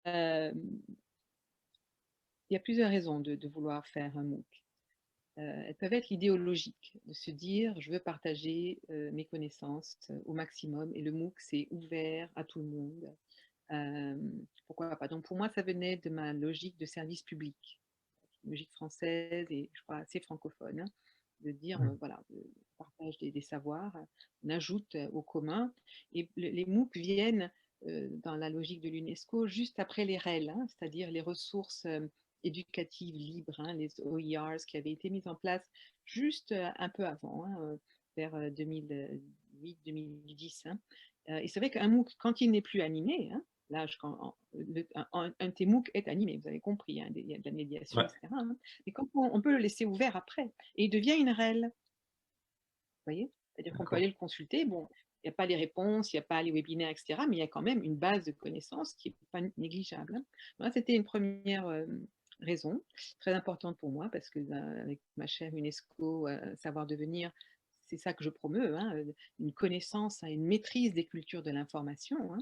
Hem, il y a plusieurs raisons de vouloir faire un MOOC. Elles peuvent être idéologiques, de se dire: «Je veux partager, mes connaissances, au maximum et le MOOC, c'est ouvert à tout le monde». Pourquoi pas? Donc pour moi, ça venait de ma logique de service public, logique française et je crois assez francophone, hein, de dire, Mmh. voilà, partage des savoirs, on ajoute, au commun et les MOOC viennent, dans la logique de l'UNESCO juste après les REL, hein, c'est-à-dire les ressources, éducatives libres, hein, les OERs qui avaient été mises en place juste, un peu avant, hein, vers, 2008-2010, hein. Et c'est vrai qu'un MOOC, quand il n'est plus animé, hein, là je quand un de tes MOOC est animé, vous avez compris, hein, il y a de la médiation et Ouais, cetera, hein. Mais quand on peut le laisser ouvert après et il devient une REL, vous voyez? C'est-à-dire qu'on peut d'accord. aller le consulter, bon, il y a pas les réponses, il y a pas les webinaires et cetera, mais il y a quand même une base de connaissances qui est pas négligeable, hein. Voilà, c'était une première raison, très importante pour moi parce que, avec ma chère UNESCO, Savoir Devenir, c'est ça que je promeus, hein, une connaissance, hein, une maîtrise des cultures de l'information, hein.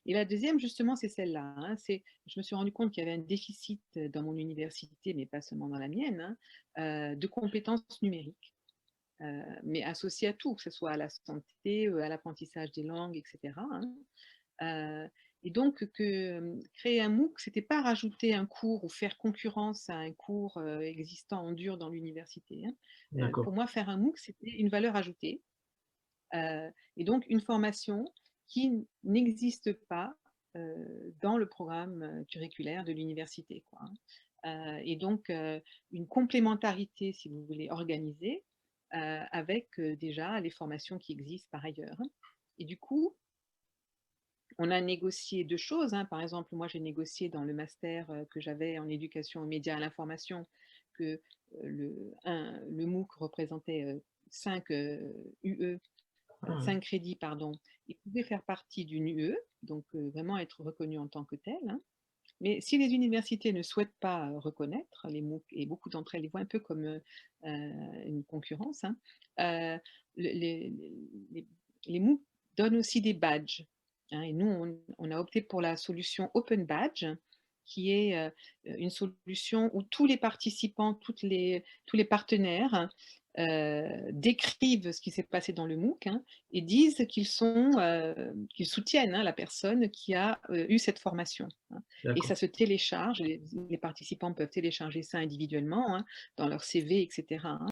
Et la deuxième justement, c'est celle-là, hein, c'est je me suis rendu compte qu'il y avait un déficit, dans mon université, mais pas seulement dans la mienne, hein, de compétences numériques, mais associées à tout, que ce soit à la santé, à l'apprentissage des langues et cetera, hein. Et donc créer un MOOC, c'était pas rajouter un cours ou faire concurrence à un cours, existant en dur dans l'université, hein. Pour D'accord. moi, faire un MOOC, c'était une valeur ajoutée. Et donc une formation qui n'existe pas, dans le programme, curriculaire de l'université, quoi, hein. Et donc une complémentarité, si vous voulez, organisée, avec, déjà les formations qui existent par ailleurs, hein. Et du coup, on a négocié 2 choses, hein. Par exemple, moi, j'ai négocié dans le master, que j'avais en éducation aux médias et à l'information que, le MOOC représentait, 5, UE, Ah ouais, 5 crédits, pardon. Il pouvait faire partie d'une UE, donc vraiment être reconnu en tant que tel, hein. Mais si les universités ne souhaitent pas, reconnaître les MOOC et beaucoup d'entre elles les voient un peu comme, une concurrence, hein, le les les MOOC donnent aussi des badges, hein, et nous on a opté pour la solution Open Badge qui est, une solution où tous les participants, tous les partenaires, décrivent ce qui s'est passé dans le MOOC, hein, et disent qu'ils soutiennent, hein, la personne qui a, eu cette formation, hein. Et ça d'accord. se télécharge, les participants peuvent télécharger ça individuellement, hein, dans leur CV et cetera, hein.